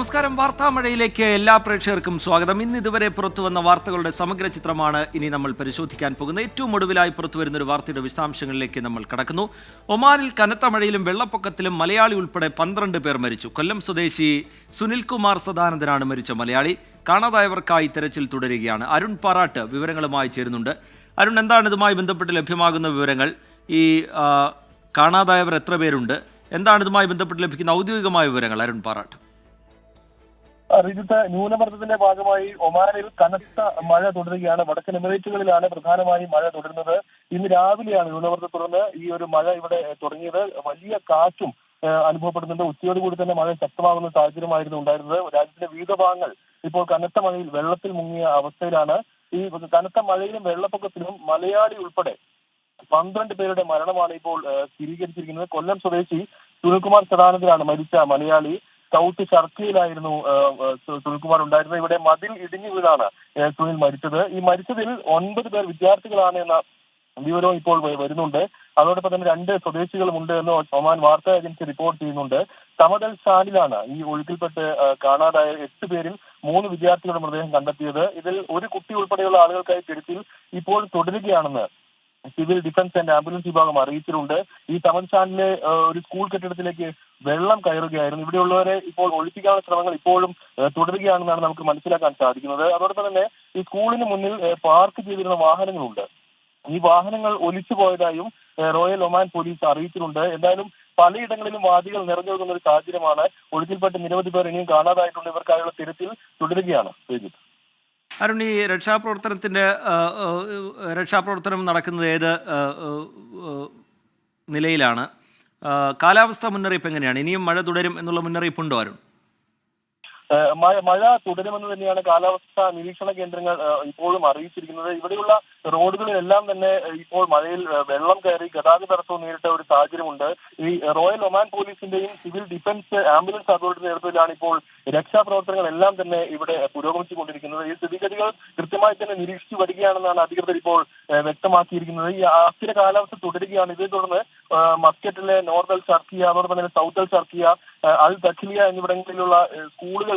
നമസ്കാരം. വാർത്താമഴയിലേക്ക് എല്ലാ പ്രേക്ഷകർക്കും സ്വാഗതം. ഇന്ന് ഇതുവരെ പുറത്തുവന്ന വാർത്തകളുടെ സമഗ്ര ചിത്രമാണ് ഇനി നമ്മൾ പരിശോധിക്കാൻ പോകുന്നത്. ഏറ്റവും ഒടുവിലായി പുറത്തുവരുന്ന ഒരു വാർത്തയുടെ വിശദാംശങ്ങളിലേക്ക് നമ്മൾ കടക്കുന്നു. ഒമാനിൽ കനത്ത മഴയിലും വെള്ളപ്പൊക്കത്തിലും മലയാളി ഉൾപ്പെടെ 12 പേർ മരിച്ചു. കൊല്ലം സ്വദേശി സുനിൽകുമാർ സദാനന്ദനാണ് മരിച്ച മലയാളി. കാണാതായവർക്കായി തെരച്ചിൽ തുടരുകയാണ്. അരുൺ പാറാട്ട് വിവരങ്ങളുമായി ചേരുന്നുണ്ട്. അരുൺ, എന്താണ് ഇതുമായി ബന്ധപ്പെട്ട് ലഭ്യമാകുന്ന വിവരങ്ങൾ? ഈ കാണാതായവർ എത്ര പേരുണ്ട്? എന്താണ് ഇതുമായി ബന്ധപ്പെട്ട് ലഭിക്കുന്ന ഔദ്യോഗികമായ വിവരങ്ങൾ? അരുൺ പാറാട്ട്. റിജിത്ത്, ന്യൂനമർദ്ദത്തിന്റെ ഭാഗമായി ഒമാനിൽ കനത്ത മഴ തുടരുകയാണ്. വടക്കൻ എമിറേറ്റുകളിലാണ് പ്രധാനമായും മഴ തുടരുന്നത്. ഇന്ന് രാവിലെയാണ് ന്യൂനമർദ്ദത്തെ തുടർന്ന് ഈ ഒരു മഴ ഇവിടെ തുടങ്ങിയത്. വലിയ കാറ്റും അനുഭവപ്പെടുന്നുണ്ട്. ഉച്ചയോടുകൂടി തന്നെ മഴ ശക്തമാകുന്ന സാഹചര്യമായിരുന്നു ഉണ്ടായിരുന്നത്. രാജ്യത്തിന്റെ വിവിധ ഭാഗങ്ങൾ ഇപ്പോൾ കനത്ത മഴയിൽ വെള്ളത്തിൽ മുങ്ങിയ അവസ്ഥയിലാണ്. ഈ കനത്ത മഴയിലും വെള്ളപ്പൊക്കത്തിലും മലയാളി ഉൾപ്പെടെ 12 പേരുടെ മരണമാണ് ഇപ്പോൾ സ്ഥിരീകരിച്ചിരിക്കുന്നത്. കൊല്ലം സ്വദേശി സുനിൽകുമാർ സദാനന്ദനാണ് മരിച്ച മലയാളി. സൗത്ത് ഷർക്കിയിലായിരുന്നു സുനിൽകുമാർ ഉണ്ടായിരുന്നത്. ഇവിടെ മതിൽ ഇടിഞ്ഞു വീണാണ് സുനിൽ മരിച്ചത്. ഈ മരിച്ചതിൽ 9 പേർ വിദ്യാർത്ഥികളാണ് എന്ന വിവരവും ഇപ്പോൾ വരുന്നുണ്ട്. അതോടൊപ്പം തന്നെ 2 സ്വദേശികളുമുണ്ട് എന്ന് ഒമാൻ വാർത്താ ഏജൻസി റിപ്പോർട്ട് ചെയ്യുന്നുണ്ട്. സമതൽ ഷാനിലാണ് ഈ ഒഴുക്കിൽപ്പെട്ട് കാണാതായ 8 പേരിൽ 3 വിദ്യാർത്ഥികളുടെ മൃതദേഹം കണ്ടെത്തിയത്. ഇതിൽ ഒരു കുട്ടി ഉൾപ്പെടെയുള്ള ആളുകൾക്കായി തിരച്ചിൽ ഇപ്പോൾ തുടരുകയാണെന്ന് സിവിൽ ഡിഫൻസ് ആൻഡ് ആംബുലൻസ് വിഭാഗം അറിയിച്ചിട്ടുണ്ട്. ഈ തമൻഷാനിലെ ഒരു സ്കൂൾ കെട്ടിടത്തിലേക്ക് വെള്ളം കയറുകയായിരുന്നു. ഇവിടെയുള്ളവരെ ഇപ്പോൾ ഒഴിപ്പിക്കാനുള്ള ശ്രമങ്ങൾ ഇപ്പോഴും തുടരുകയാണെന്നാണ് നമുക്ക് മനസ്സിലാക്കാൻ സാധിക്കുന്നത്. അതോടൊപ്പം തന്നെ ഈ സ്കൂളിന് മുന്നിൽ പാർക്ക് ചെയ്തിരുന്ന വാഹനങ്ങളുണ്ട്. ഈ വാഹനങ്ങൾ ഒലിച്ചു പോയതായും റോയൽ ഒമാൻ പോലീസ് അറിയിച്ചിട്ടുണ്ട്. എന്തായാലും പലയിടങ്ങളിലും വാദികൾ നിറഞ്ഞു നിൽക്കുന്ന ഒരു സാഹചര്യമാണ്. ഒഴുക്കിൽപ്പെട്ട് നിരവധി പേർ ഇനിയും കാണാതായിട്ടുണ്ട്. ഇവർക്കായുള്ള തിരച്ചിൽ തുടരുകയാണ്. അരുൺ, ഈ രക്ഷാപ്രവർത്തനം നടക്കുന്നത് ഏത് നിലയിലാണ്? കാലാവസ്ഥാ മുന്നറിയിപ്പ് എങ്ങനെയാണ്? ഇനിയും മഴ തുടരും എന്നുള്ള മുന്നറിയിപ്പുണ്ടോ അരുൺ? മഴ തുടരുമെന്ന് തന്നെയാണ് കാലാവസ്ഥാ നിരീക്ഷണ കേന്ദ്രങ്ങൾ ഇപ്പോഴും അറിയിച്ചിരിക്കുന്നത്. ഇവിടെയുള്ള റോഡുകളിലെല്ലാം തന്നെ ഇപ്പോൾ മഴയിൽ വെള്ളം കയറി ഗതാഗത തടസ്സവും നേരിട്ട ഒരു സാഹചര്യമുണ്ട്. ഈ റോയൽ ഒമാൻ പോലീസിന്റെയും സിവിൽ ഡിഫൻസ് ആംബുലൻസ് അതോറിറ്റിയുടെ നേതൃത്വത്തിലാണ് ഇപ്പോൾ രക്ഷാപ്രവർത്തനങ്ങളെല്ലാം തന്നെ ഇവിടെ പുരോഗമിച്ചുകൊണ്ടിരിക്കുന്നത്. ഈ സ്ഥിതിഗതികൾ കൃത്യമായി തന്നെ നിരീക്ഷിച്ചു വരികയാണെന്നാണ് അധികൃതർ ഇപ്പോൾ വ്യക്തമാക്കിയിരിക്കുന്നത്. ഈ അസ്ഥിര കാലാവസ്ഥ തുടരുകയാണ്. ഇതേ തുടർന്ന് മസ്കറ്റിലെ നോർത്ത് അൽ ഷർക്കിയ, അതോടൊപ്പം തന്നെ സൗത്ത് അൽ ഷർക്കിയ, അൽ ദഖ്ലിയ എന്നിവിടങ്ങളിലുള്ള സ്കൂളുകൾക്ക്,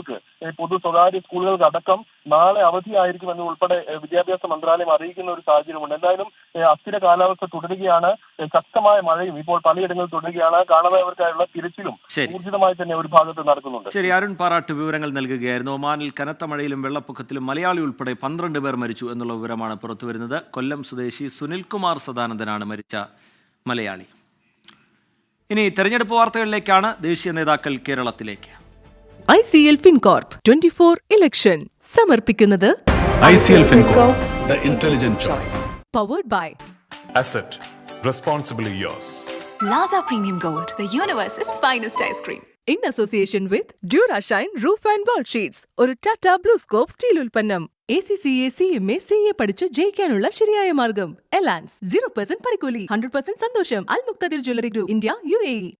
പൊതു സ്വകാര്യ സ്കൂളുകൾക്ക് അടക്കം നാളെ അവധിയായിരിക്കുമെന്ന് ഉൾപ്പെടെ വിദ്യാഭ്യാസ മന്ത്രാലയം അറിയിക്കുന്ന ഒരു സാഹചര്യമുണ്ട്. എന്തായാലും അസ്ഥിര കാലാവസ്ഥ തുടരുകയാണ്. ശക്തമായ മഴയും ഇപ്പോൾ പലയിടങ്ങളിൽ തുടരുകയാണ്. കാണാതായവർക്കായുള്ള തിരച്ചിലും ഊർജിതമായി തന്നെ ഒരു ഭാഗത്ത് നടക്കുന്നുണ്ട്. ശരി, അരുൺ പാറാട്ട് വിവരങ്ങൾ നൽകുകയായിരുന്നു. ഒമാനിൽ കനത്ത മഴയിലും വെള്ളപ്പൊക്കത്തിലും മലയാളി ഉൾപ്പെടെ 12 പേർ മരിച്ചു എന്നുള്ള വിവരമാണ് പുറത്തുവരുന്നത്. കൊല്ലം സ്വദേശി സുനിൽകുമാർ സദാനന്ദനാണ് മരിച്ച മലയാളി. ഇനി തെരഞ്ഞെടുപ്പ് വാർത്തകളിലേക്കാണ്. ദേശീയ നേതാക്കൾ കേരളത്തിലേക്ക്. ICL FinCorp 24 ഇലക്ഷൻ സമർപ്പിക്കുന്നത് ICL FinCorp, the intelligent choice. Powered by Asset, responsibly yours. Plaza Premium Gold, the universe's finest ice cream. in association with Durashine Roof and Wall Sheets. ഒരു ടാറ്റ ബ്ലൂ സ്കോപ്പ് സ്റ്റീൽ ഉൽപ്പന്നം. ACCA CMA CA പഠിച്ച് ജയിക്കാനുള്ള ശരിയായ മാർഗം. എലാൻസ് 0% പണിക്കൂലി, 100% സന്തോഷം. അൽ മുക്തദിർ jewellery group, India, UAE.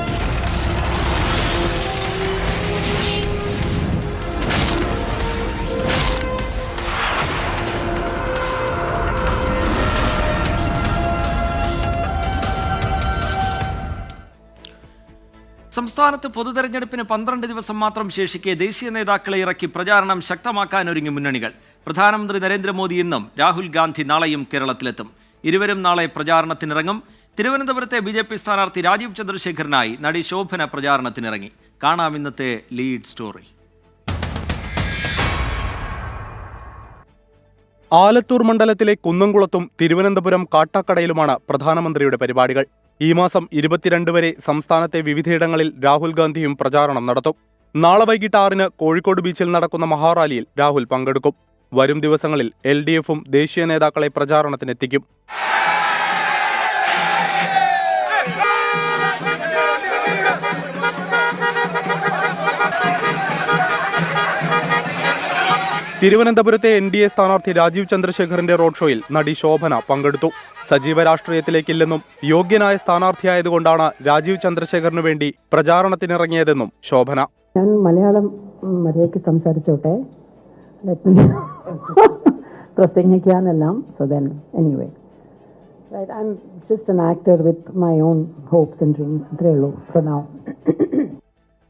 സംസ്ഥാനത്ത് പൊതുതെരഞ്ഞെടുപ്പിന് 12 ദിവസം മാത്രം ശേഷിക്കെ ദേശീയ നേതാക്കളെ ഇറക്കി പ്രചാരണം ശക്തമാക്കാനൊരുങ്ങി മുന്നണികൾ. പ്രധാനമന്ത്രി നരേന്ദ്രമോദി ഇന്നും രാഹുൽ ഗാന്ധി നാളെയും കേരളത്തിലെത്തും. ഇരുവരും നാളെ പ്രചാരണത്തിനിറങ്ങും. തിരുവനന്തപുരത്തെ BJP സ്ഥാനാർത്ഥി രാജീവ് ചന്ദ്രശേഖരനായി നടി ശോഭന പ്രചാരണത്തിനിറങ്ങി. കാണാം ഇന്നത്തെ ലീഡ് സ്റ്റോറി. ആലത്തൂർ മണ്ഡലത്തിലെ കുന്നംകുളത്തും തിരുവനന്തപുരം കാട്ടാക്കടയിലുമാണ് പ്രധാനമന്ത്രിയുടെ പരിപാടികൾ. ഈ മാസം 22 വരെ സംസ്ഥാനത്തെ വിവിധയിടങ്ങളിൽ രാഹുൽ ഗാന്ധിയും പ്രചാരണം നടത്തും. നാളെ വൈകിട്ട് 6-ന് കോഴിക്കോട് ബീച്ചിൽ നടക്കുന്ന മഹാറാലിയിൽ രാഹുൽ പങ്കെടുക്കും. വരും ദിവസങ്ങളിൽ LDFും ദേശീയ നേതാക്കളെ പ്രചാരണത്തിനെത്തിക്കും. തിരുവനന്തപുരത്തെ NDA സ്ഥാനാർത്ഥി രാജീവ് ചന്ദ്രശേഖറിന്റെ റോഡ് ഷോയിൽ നടി ശോഭന പങ്കെടുത്തു. സജീവ രാഷ്ട്രീയത്തിലേക്കില്ലെന്നും യോഗ്യനായ സ്ഥാനാർത്ഥിയായതുകൊണ്ടാണ് രാജീവ് ചന്ദ്രശേഖറിനു വേണ്ടി പ്രചാരണത്തിനിറങ്ങിയതെന്നും ശോഭന. ഞാൻ മലയാളം മര്യാദയ്ക്ക് സംസാരിച്ചോട്ടെ, പ്രസംഗിക്കാനെല്ലാം. So then anyway, I am just an actor with my own hopes and dreams. ഇത്രയേ ഉള്ളൂ for now.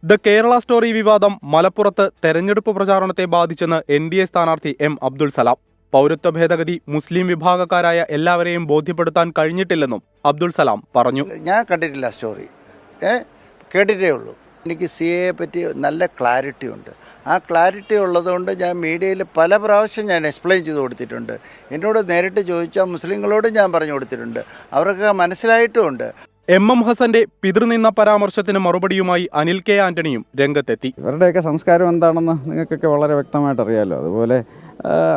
The Kerala story വിവാദം മലപ്പുറത്ത് തെരഞ്ഞെടുപ്പ് പ്രചാരണത്തെ ബാധിച്ചെന്ന് NDA സ്ഥാനാർത്ഥി M. അബ്ദുൾ സലാം. പൗരത്വ ഭേദഗതി മുസ്ലിം വിഭാഗക്കാരായ എല്ലാവരെയും ബോധ്യപ്പെടുത്താൻ കഴിഞ്ഞിട്ടില്ലെന്നും അബ്ദുൾ സലാം പറഞ്ഞു. ഞാൻ കണ്ടിട്ടില്ല സ്റ്റോറി, കേട്ടിട്ടേ ഉള്ളൂ. എനിക്ക് CAA പറ്റി നല്ല ക്ലാരിറ്റി ഉണ്ട്. ആ ക്ലാരിറ്റി ഉള്ളതുകൊണ്ട് ഞാൻ മീഡിയയിൽ പല പ്രാവശ്യം ഞാൻ എക്സ്പ്ലെയിൻ ചെയ്ത് കൊടുത്തിട്ടുണ്ട്. എന്നോട് നേരിട്ട് ചോദിച്ചാൽ മുസ്ലിങ്ങളോടും ഞാൻ പറഞ്ഞു കൊടുത്തിട്ടുണ്ട്. അവർക്ക് മനസ്സിലായിട്ടുമുണ്ട്. MM ഹസന്റെ പിതൃനിന്ന പരാമർശത്തിന് മറുപടിയുമായി അനിൽ K. ആന്റണിയും രംഗത്തെത്തി. ഇവരുടെയൊക്കെ സംസ്കാരം എന്താണെന്ന് നിങ്ങൾക്കൊക്കെ വളരെ വ്യക്തമായിട്ട് അറിയാമല്ലോ. അതുപോലെ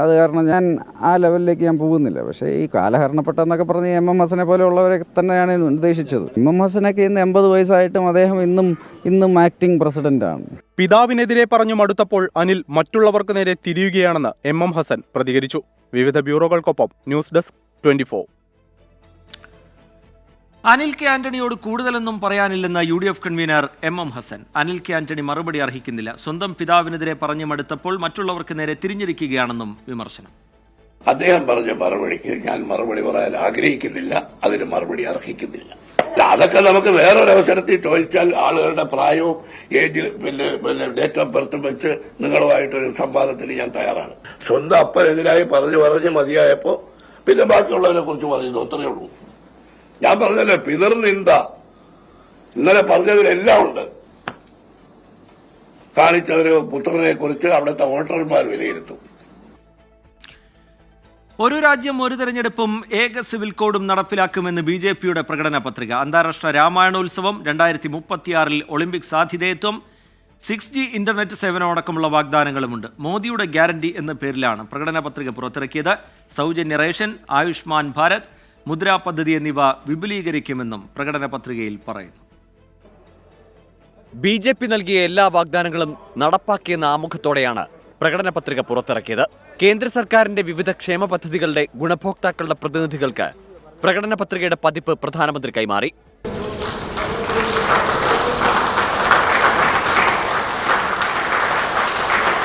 അത് കാരണം ഞാൻ ആ ലെവലിലേക്ക് ഞാൻ പോകുന്നില്ല. പക്ഷേ ഈ കാലഹരണപ്പെട്ടെന്നൊക്കെ പറഞ്ഞ് MM ഹസനെ പോലെയുള്ളവരെ തന്നെയാണ് ഉദ്ദേശിച്ചത്. MM ഹസനൊക്കെ ഇന്ന് 80 വയസ്സായിട്ടും അദ്ദേഹം ഇന്നും ആക്ടിംഗ് പ്രസിഡന്റാണ്. പിതാവിനെതിരെ പറഞ്ഞു മടുത്തപ്പോൾ അനിൽ മറ്റുള്ളവർക്ക് നേരെ തിരിയുകയാണെന്ന് MM ഹസൻ പ്രതികരിച്ചു. വിവിധ ബ്യൂറോകൾക്കൊപ്പം ന്യൂസ് ഡെസ്ക് 24. അനിൽ K. ആന്റണിയോട് കൂടുതലൊന്നും പറയാനില്ലെന്ന UDF convenor MM Hasan. Anil K. Antony മറുപടി അർഹിക്കുന്നില്ല. സ്വന്തം പിതാവിനെതിരെ പറഞ്ഞു മടുത്തപ്പോൾ മറ്റുള്ളവർക്ക് നേരെ തിരിഞ്ഞിരിക്കുകയാണെന്നും വിമർശനം. അദ്ദേഹം പറഞ്ഞ മറുപടിക്ക് ഞാൻ മറുപടി പറയാൻ ആഗ്രഹിക്കുന്നില്ല, അതിന് മറുപടി അർഹിക്കുന്നില്ല. അതൊക്കെ നമുക്ക് വേറൊരവസരത്തിൽ ചോദിച്ചാൽ ആളുകളുടെ പ്രായവും ഏജ് പിന്നെ ഡേറ്റ് ഓഫ് ബർത്ത് വെച്ച് നിങ്ങളുമായിട്ടൊരു സംവാദത്തിന് ഞാൻ തയ്യാറാണ്. സ്വന്തം അപ്പനെതിരായി പറഞ്ഞ് മതിയായപ്പോ പിന്നെ ബാക്കിയുള്ളവരെ കുറിച്ച് പറയുന്നു, അത്രയേ ഉള്ളൂ. ഞാൻ പറഞ്ഞല്ലോ, പിതർനിന്ദ ഇന്നലെ പറഞ്ഞതിലെല്ലാം ഉണ്ട്. കാണിച്ചൊരു പുത്രനെ കുറിച്ച് അവിടുത്തെ വോട്ടർമാർ വിലയിരുത്തും. ഒരു രാജ്യം ഒരു തെരഞ്ഞെടുപ്പും ഏക സിവിൽ കോഡും നടപ്പിലാക്കുമെന്ന് BJPയുടെ പ്രകടന പത്രിക. അന്താരാഷ്ട്ര രാമായണോത്സവം, 2036 ഒളിമ്പിക് സാധ്യതയത്വം, 6G ഇന്റർനെറ്റ് സേവനമടക്കമുള്ള വാഗ്ദാനങ്ങളുമുണ്ട്. മോദിയുടെ ഗ്യാരണ്ടി എന്ന പേരിലാണ് പ്രകടന പത്രിക പുറത്തിറക്കിയത്. സൗജന്യ റേഷൻ, ആയുഷ്മാൻ ഭാരത്, മുദ്രാ പദ്ധതി എന്നിവ വിപുലീകരിക്കുമെന്നും പ്രകടന പത്രികയിൽ പറയുന്നു. BJP നൽകിയ എല്ലാ വാഗ്ദാനങ്ങളും നടപ്പാക്കിയെന്ന ആമുഖത്തോടെയാണ് പ്രകടന പത്രിക പുറത്തിറക്കിയത്. കേന്ദ്ര സർക്കാരിന്റെ വിവിധ ക്ഷേമ പദ്ധതികളുടെ ഗുണഭോക്താക്കളുടെ പ്രതിനിധികൾക്ക് പ്രകടന പത്രികയുടെ പതിപ്പ് പ്രധാനമന്ത്രി കൈമാറി.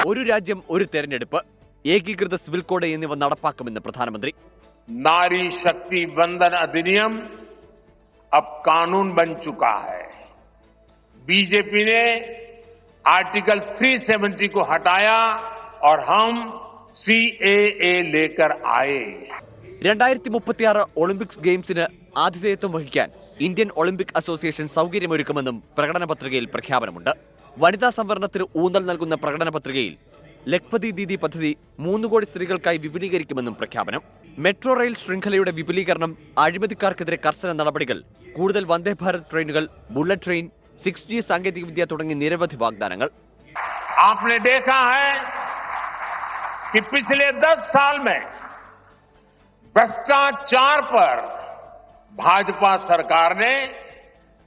ഒരു രാജ്യം ഒരു തെരഞ്ഞെടുപ്പ്, ഏകീകൃത സിവിൽ കോഡ് എന്നിവ നടപ്പാക്കുമെന്ന് പ്രധാനമന്ത്രി. नारी शक्ति वंदन अधिनियम अब कानून बन चुका है. बीजेपी ने आर्टिकल 370 को हटाया और हम CAA लेकर आए. 2036 ഒളിമ്പിക്സ് ഗെയിംസിന് ആതിഥേയത്വം വഹിക്കാൻ ഇന്ത്യൻ ഒളിമ്പിക് അസോസിയേഷൻ സൗകര്യമൊരുക്കുമെന്നും പ്രകടന പത്രികയിൽ പ്രഖ്യാപനമുണ്ട്. വനിതാ സംവരണത്തിന് ഊന്നൽ നൽകുന്ന പ്രകടന പത്രികയിൽ ലഖ്പതി ദീദി പദ്ധതി 3 കോടി സ്ത്രീകൾക്കായി വിപുലീകരിക്കുമെന്നും പ്രഖ്യാപനം. മെട്രോ റെയിൽ ശൃംഖലയുടെ വിപുലീകരണം, അഴിമതിക്കാർക്കെതിരെ കർശന നടപടികൾ, കൂടുതൽ വന്ദേ ഭാരത് ട്രെയിനുകൾ, ബുള്ളറ്റ് ട്രെയിൻ, 6G സാങ്കേതികവിദ്യ തുടങ്ങി നിരവധി വാഗ്ദാനങ്ങൾ. आपने देखा है कि पिछले 10 साल में भ्रष्टाचार पर भाजपा सरकार ने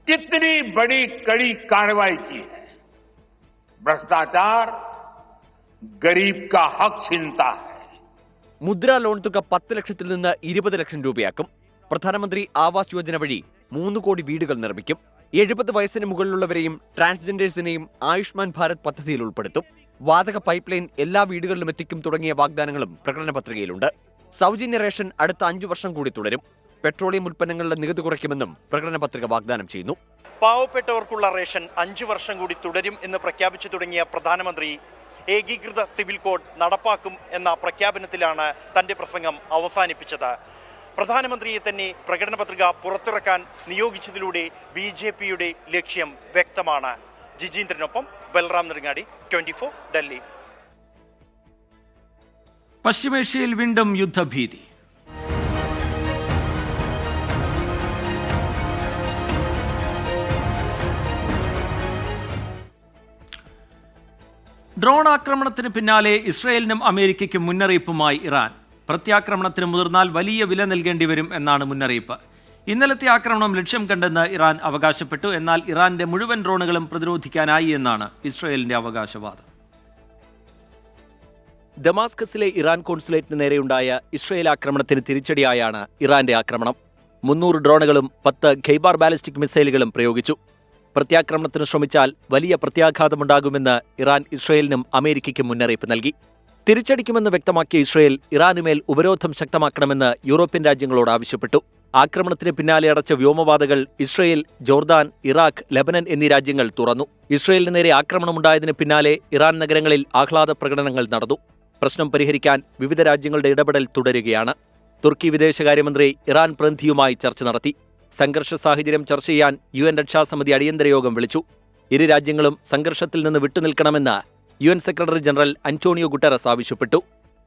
कितनी बड़ी कड़ी कार्रवाई की है. भ्रष्टाचार गरीब का हक छीनता है. മുദ്രാ ലോൺ തുക 10 ലക്ഷത്തിൽ നിന്ന് 20 ലക്ഷം രൂപയാക്കും. പ്രധാനമന്ത്രി ആവാസ് യോജന വഴി 3 കോടി വീടുകൾ നിർമ്മിക്കും. 70 വയസ്സിന് മുകളിലുള്ളവരെയും ട്രാൻസ്ജെൻഡേഴ്സിനെയും ആയുഷ്മാൻ ഭാരത് പദ്ധതിയിൽ ഉൾപ്പെടുത്തും. വാതക പൈപ്പ് ലൈൻ എല്ലാ വീടുകളിലും എത്തിക്കും തുടങ്ങിയ വാഗ്ദാനങ്ങളും പ്രകടന പത്രികയിലുണ്ട്. സൗജന്യ റേഷൻ അടുത്ത 5 വർഷം കൂടി തുടരും. പെട്രോളിയം ഉൽപ്പന്നങ്ങളുടെ നികുതി കുറയ്ക്കുമെന്നും പ്രകടന പത്രിക വാഗ്ദാനം ചെയ്യുന്നു. പാവപ്പെട്ടവർക്കുള്ള റേഷൻ 5 വർഷം കൂടി തുടരും എന്ന് പ്രഖ്യാപിച്ചു തുടങ്ങിയ പ്രധാനമന്ത്രി ഏകീകൃത സിവിൽ കോഡ് നടപ്പാക്കും എന്ന പ്രഖ്യാപനത്തിലാണ് തന്റെ പ്രസംഗം അവസാനിപ്പിച്ചത്. പ്രധാനമന്ത്രിയെ തന്നെ പ്രകടന പത്രിക പുറത്തിറക്കാൻ നിയോഗിച്ചതിലൂടെ BJPയുടെ ലക്ഷ്യം വ്യക്തമാണ്. ജിജീന്ദ്രനൊപ്പം ബൽറാം നെടുങ്ങാടി, 24 ഡൽഹി. പശ്ചിമേഷ്യയിൽ വീണ്ടും യുദ്ധഭീതി. ഡ്രോൺ ആക്രമണത്തിന് പിന്നാലെ ഇസ്രയേലിനും അമേരിക്കയ്ക്കും മുന്നറിയിപ്പുമായി ഇറാൻ. പ്രത്യാക്രമണത്തിന് മുതിർന്നാൽ വലിയ വില നൽകേണ്ടി വരും എന്നാണ് മുന്നറിയിപ്പ്. ഇന്നലത്തെ ആക്രമണം ലക്ഷ്യം കണ്ടെന്ന് ഇറാൻ അവകാശപ്പെട്ടു. എന്നാൽ ഇറാന്റെ മുഴുവൻ ഡ്രോണുകളും പ്രതിരോധിക്കാനായി എന്നാണ് ഇസ്രയേലിന്റെ അവകാശവാദം. ദമാസ്കസിലെ ഇറാൻ കോൺസുലേറ്റിന് നേരെയുണ്ടായ ഇസ്രയേൽ ആക്രമണത്തിന് തിരിച്ചടിയായാണ് ഇറാന്റെ ആക്രമണം. 300 ഡ്രോണുകളും 10 ഖൈബാർ ബാലിസ്റ്റിക് മിസൈലുകളും പ്രയോഗിച്ചു. പ്രത്യാക്രമണത്തിന് ശ്രമിച്ചാൽ വലിയ പ്രത്യാഘാതമുണ്ടാകുമെന്ന് ഇറാൻ ഇസ്രയേലിനും അമേരിക്കയ്ക്കും മുന്നറിയിപ്പ് നൽകി. തിരിച്ചടിക്കുമെന്ന് വ്യക്തമാക്കിയ ഇസ്രയേൽ ഇറാനുമേൽ ഉപരോധം ശക്തമാക്കണമെന്ന് യൂറോപ്യൻ രാജ്യങ്ങളോട് ആവശ്യപ്പെട്ടു. ആക്രമണത്തിന് പിന്നാലെ അടച്ച വ്യോമപാതകൾ ഇസ്രയേൽ, ജോർദാൻ, ഇറാഖ്, ലെബനൻ എന്നീ രാജ്യങ്ങൾ തുറന്നു. ഇസ്രയേലിന് നേരെ ആക്രമണമുണ്ടായതിന് പിന്നാലെ ഇറാൻ നഗരങ്ങളിൽ ആഹ്ലാദ പ്രകടനങ്ങൾ നടന്നു. പ്രശ്നം പരിഹരിക്കാൻ വിവിധ രാജ്യങ്ങളുടെ ഇടപെടൽ തുടരുകയാണ്. തുർക്കി വിദേശകാര്യമന്ത്രി ഇറാൻ പ്രതിനിധിയുമായി ചർച്ച നടത്തി. സംഘർഷ സാഹചര്യം ചർച്ച ചെയ്യാൻ UN രക്ഷാസമിതി അടിയന്തര യോഗം വിളിച്ചു. ഇരു രാജ്യങ്ങളും സംഘർഷത്തിൽ നിന്ന് വിട്ടുനിൽക്കണമെന്ന് UN secretary general Antonio Guterres ആവശ്യപ്പെട്ടു.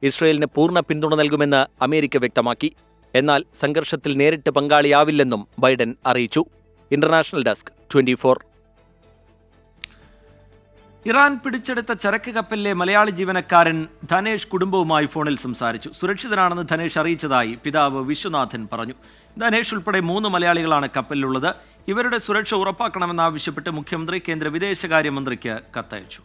ഇസ്രയേലിന് പൂർണ്ണ പിന്തുണ നൽകുമെന്ന് അമേരിക്ക വ്യക്തമാക്കി. എന്നാൽ സംഘർഷത്തിൽ നേരിട്ട് പങ്കാളിയാവില്ലെന്നും ബൈഡൻ അറിയിച്ചു. International desk 24. ഇറാൻ പിടിച്ചെടുത്ത ചരക്ക് കപ്പലിലെ മലയാളി ജീവനക്കാരൻ ധനേഷ് കുടുംബവുമായി ഫോണിൽ സംസാരിച്ചു. സുരക്ഷിതനാണെന്ന് ധനേഷ് അറിയിച്ചതായി പിതാവ് വിശ്വനാഥൻ പറഞ്ഞു. ധനേഷ് ഉൾപ്പെടെ 3 മലയാളികളാണ് കപ്പലിലുള്ളത്. ഇവരുടെ സുരക്ഷ ഉറപ്പാക്കണമെന്നാവശ്യപ്പെട്ട് മുഖ്യമന്ത്രി കേന്ദ്ര വിദേശകാര്യമന്ത്രിക്ക് കത്തയച്ചു.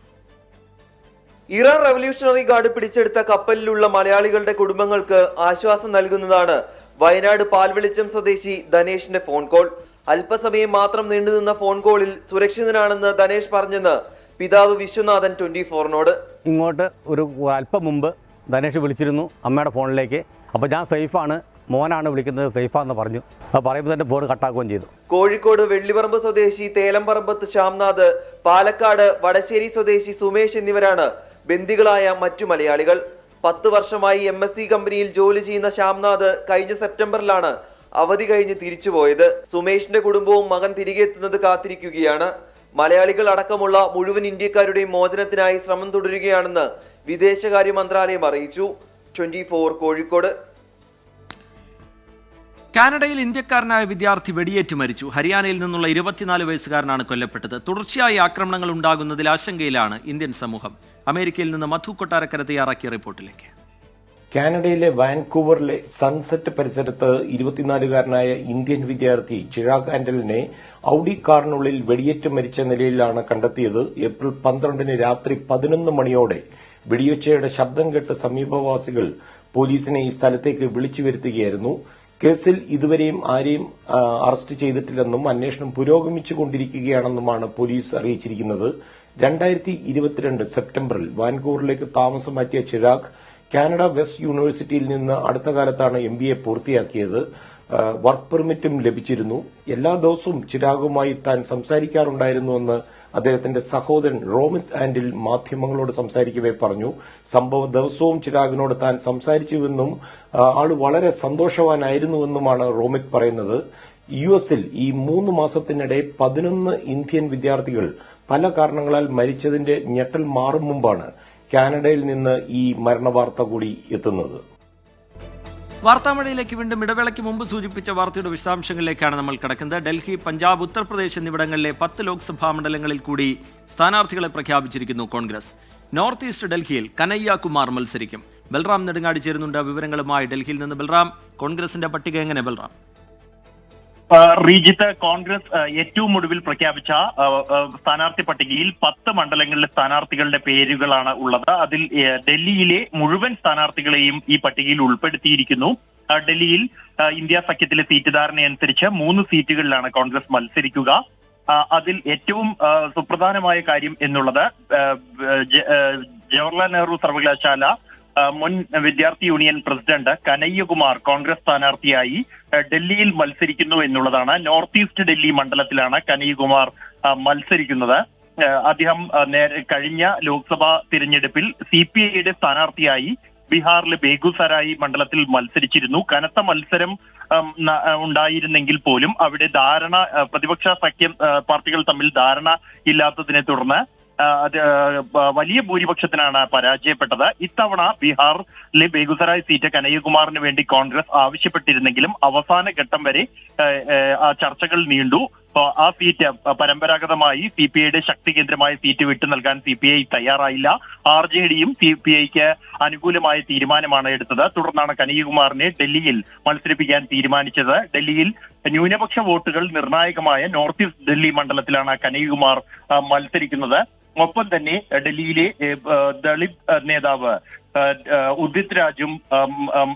ഇറാൻ റവല്യൂഷണറി ഗാർഡ് പിടിച്ചെടുത്ത കപ്പലിലുള്ള മലയാളികളുടെ കുടുംബങ്ങൾക്ക് ആശ്വാസം നൽകുന്നതാണ് വയനാട് പാൽവെളിച്ചം സ്വദേശി ധനേഷിന്റെ ഫോൺ കോൾ. അല്പസമയം മാത്രം നീണ്ടുനിന്ന ഫോൺ കോളിൽ സുരക്ഷിതനാണെന്ന് ധനേഷ് പറഞ്ഞെന്ന് പിതാവ് വിശ്വനാഥൻ 24നോട്. ഇങ്ങോട്ട് ഒരു അല്പം മുമ്പ് ധനേഷ് വിളിച്ചിരുന്നു അമ്മയുടെ ഫോണിലേക്ക്. അപ്പോൾ ഞാൻ സേഫാണ്, മോനാണ് വിളിക്കുന്നത്, സേഫാന്ന് പറഞ്ഞു. അത് പറയുമ്പോൾ തന്നെ ഫോൺ കട്ടാക്കുകയും ചെയ്തു. കോഴിക്കോട് വെള്ളിപ്പറമ്പ് സ്വദേശി തേലംപറമ്പത്ത് ശ്യാംനാഥ്, പാലക്കാട് വടശ്ശേരി സ്വദേശി സുമേഷ് എന്നിവരാണ് ബന്ദികളായ മറ്റു മലയാളികൾ. 10 വർഷമായി MSC കമ്പനിയിൽ ജോലി ചെയ്യുന്ന ശ്യാംനാഥ് കഴിഞ്ഞ സെപ്റ്റംബറിലാണ് അവധി കഴിഞ്ഞ് തിരിച്ചുപോയത്. സുമേഷിന്റെ കുടുംബവും മകൻ തിരികെ എത്തുന്നത് കാത്തിരിക്കുകയാണ്. മലയാളികൾ അടക്കമുള്ള മുഴുവൻ ഇന്ത്യക്കാരുടെയും മോചനത്തിനായി ശ്രമം തുടരുകയാണെന്ന് വിദേശകാര്യ മന്ത്രാലയം അറിയിച്ചു. 24 കോഴിക്കോട്. കാനഡയിൽ ഇന്ത്യക്കാരനായ വിദ്യാർത്ഥി വെടിയേറ്റ് മരിച്ചു. ഹരിയാനയിൽ നിന്നുള്ള 24 വയസ്സുകാരനാണ് കൊല്ലപ്പെട്ടത്. തുടർച്ചയായി ആക്രമണങ്ങൾ ഉണ്ടാകുന്നതിൽ ആശങ്കയിലാണ് ഇന്ത്യൻ സമൂഹം. അമേരിക്കയിൽ നിന്ന് മധു കൊട്ടാരക്കര തയ്യാറാക്കിയ റിപ്പോർട്ടിലേക്ക്. കാനഡയിലെ വാൻകൂവറിലെ സൺസെറ്റ് പരിസരത്ത് 24-കാരനായ ഇന്ത്യൻ വിദ്യാർത്ഥി ചിരാഗ് ആൻഡലിനെ ഔഡി കാറിനുള്ളിൽ വെടിയേറ്റ് മരിച്ച നിലയിലാണ് കണ്ടെത്തിയത്. ഏപ്രിൽ 12 രാത്രി 11 മണിയോടെ വെടിയൊച്ചയുടെ ശബ്ദം കേട്ട് സമീപവാസികൾ പോലീസിനെ ഈ സ്ഥലത്തേക്ക് വിളിച്ചു വരുത്തുകയായിരുന്നു. കേസിൽ ഇതുവരെയും ആരെയും അറസ്റ്റ് ചെയ്തിട്ടില്ലെന്നും അന്വേഷണം പുരോഗമിച്ചുകൊണ്ടിരിക്കുകയാണെന്നുമാണ് പോലീസ് അറിയിച്ചിരിക്കുന്നത്. 2022 സെപ്റ്റംബറിൽ വാൻകൂവറിലേക്ക് താമസം മാറ്റിയ ചിരാഗ് കാനഡ വെസ്റ്റ് യൂണിവേഴ്സിറ്റിയിൽ നിന്ന് അടുത്ത കാലത്താണ് MBA പൂർത്തിയാക്കിയത്. വർക്ക് പെർമിറ്റും ലഭിച്ചിരുന്നു. എല്ലാ ദിവസവും ചിരാഗുമായി താൻ സംസാരിക്കാറുണ്ടായിരുന്നുവെന്ന് അദ്ദേഹത്തിന്റെ സഹോദരൻ റോമിത് ആൻഡിൽ മാധ്യമങ്ങളോട് സംസാരിക്കവേ പറഞ്ഞു. സംഭവ ദിവസവും ചിരാഗിനോട് താൻ സംസാരിച്ചുവെന്നും ആള് വളരെ സന്തോഷവാനായിരുന്നുവെന്നുമാണ് റോമിത് പറയുന്നത്. US-ൽ ഈ 3 മാസത്തിനിടെ 11 ഇന്ത്യൻ വിദ്യാർത്ഥികൾ പല കാരണങ്ങളാൽ മരിച്ചതിന്റെ ഞെട്ടൽ മാറും മുമ്പാണ് കാനഡയിൽ നിന്ന് ഈ മരണവാർത്ത കൂടി എത്തുന്നത്. വാർത്താമഴയിലേക്ക് വീണ്ടും ഇടവേളയ്ക്ക് മുമ്പ് സൂചിപ്പിച്ച വാർത്തയുടെ വിശദാംശങ്ങളിലേക്കാണ് നമ്മൾ കടക്കുന്നത്. ഡൽഹി, പഞ്ചാബ്, ഉത്തർപ്രദേശ് എന്നിവിടങ്ങളിലെ 10 ലോക്സഭാ മണ്ഡലങ്ങളിൽ കൂടി സ്ഥാനാർത്ഥികളെ പ്രഖ്യാപിച്ചിരിക്കുന്നു കോൺഗ്രസ്. നോർത്ത് ഈസ്റ്റ് ഡൽഹിയിൽ കനയ്യ കുമാർ മത്സരിക്കും. ബൽറാം നെടുങ്ങാടി ചേരുന്നുണ്ട് വിവരങ്ങളുമായി. ഡൽഹിയിൽ നിന്ന് ബൽറാം, കോൺഗ്രസിന്റെ പട്ടിക എങ്ങനെ ബൽറാം? റീജിത്ത്, കോൺഗ്രസ് ഏറ്റവും ഒടുവിൽ പ്രഖ്യാപിച്ച സ്ഥാനാർത്ഥി പട്ടികയിൽ 10 മണ്ഡലങ്ങളിലെ സ്ഥാനാർത്ഥികളുടെ പേരുകളാണ് ഉള്ളത്. അതിൽ ഡൽഹിയിലെ മുഴുവൻ സ്ഥാനാർത്ഥികളെയും ഈ പട്ടികയിൽ ഉൾപ്പെടുത്തിയിരിക്കുന്നു. ഡൽഹിയിൽ ഇന്ത്യ സഖ്യത്തിലെ സീറ്റ് ധാരണയനുസരിച്ച് 3 സീറ്റുകളിലാണ് കോൺഗ്രസ് മത്സരിക്കുക. അതിൽ ഏറ്റവും സുപ്രധാനമായ കാര്യം എന്നുള്ളത് ജവഹർലാൽ നെഹ്റു സർവകലാശാല മുൻ വിദ്യാർത്ഥി യൂണിയൻ പ്രസിഡന്റ് കനയ്യകുമാർ കോൺഗ്രസ് സ്ഥാനാർത്ഥിയായി ഡൽഹിയിൽ മത്സരിക്കുന്നു എന്നുള്ളതാണ്. നോർത്ത് ഈസ്റ്റ് ഡൽഹി മണ്ഡലത്തിലാണ് കനയ്യകുമാർ മത്സരിക്കുന്നത്. അദ്ദേഹം കഴിഞ്ഞ ലോക്സഭാ തിരഞ്ഞെടുപ്പിൽ CPIയുടെ സ്ഥാനാർത്ഥിയായി ബീഹാറിലെ ബേഗുസരായി മണ്ഡലത്തിൽ മത്സരിച്ചിരുന്നു. കനത്ത മത്സരം ഉണ്ടായിരുന്നെങ്കിൽ പോലും അവിടെ പ്രതിപക്ഷ സഖ്യം പാർട്ടികൾ തമ്മിൽ ധാരണ ഇല്ലാത്തതിനെ തുടർന്ന് വലിയ ഭൂരിപക്ഷത്തിനാണ് പരാജയപ്പെട്ടത്. ഇത്തവണ ബീഹാറിലെ ബേഗുസരായ് സീറ്റ് കനയ്യകുമാറിന് വേണ്ടി കോൺഗ്രസ് ആവശ്യപ്പെട്ടിരുന്നെങ്കിലും അവസാന ഘട്ടം വരെ ആ ചർച്ചകൾ നീണ്ടു. ആ സീറ്റ് പരമ്പരാഗതമായി CPIയുടെ ശക്തി കേന്ദ്രമായ സീറ്റ് വിട്ടു നൽകാൻ CPI തയ്യാറായില്ല. RJDയും CPIക്ക് അനുകൂലമായ തീരുമാനമാണ് എടുത്തത്. തുടർന്നാണ് കനയ്യകുമാറിനെ ഡൽഹിയിൽ മത്സരിപ്പിക്കാൻ തീരുമാനിച്ചത്. ഡൽഹിയിൽ ന്യൂനപക്ഷ വോട്ടുകൾ നിർണായകമായ നോർത്ത് ഈസ്റ്റ് ഡൽഹി മണ്ഡലത്തിലാണ് കനയ്യകുമാർ മത്സരിക്കുന്നത്. ഒപ്പം തന്നെ ഡൽഹിയിലെ ദളിത് നേതാവ് ഉദിത് രാജും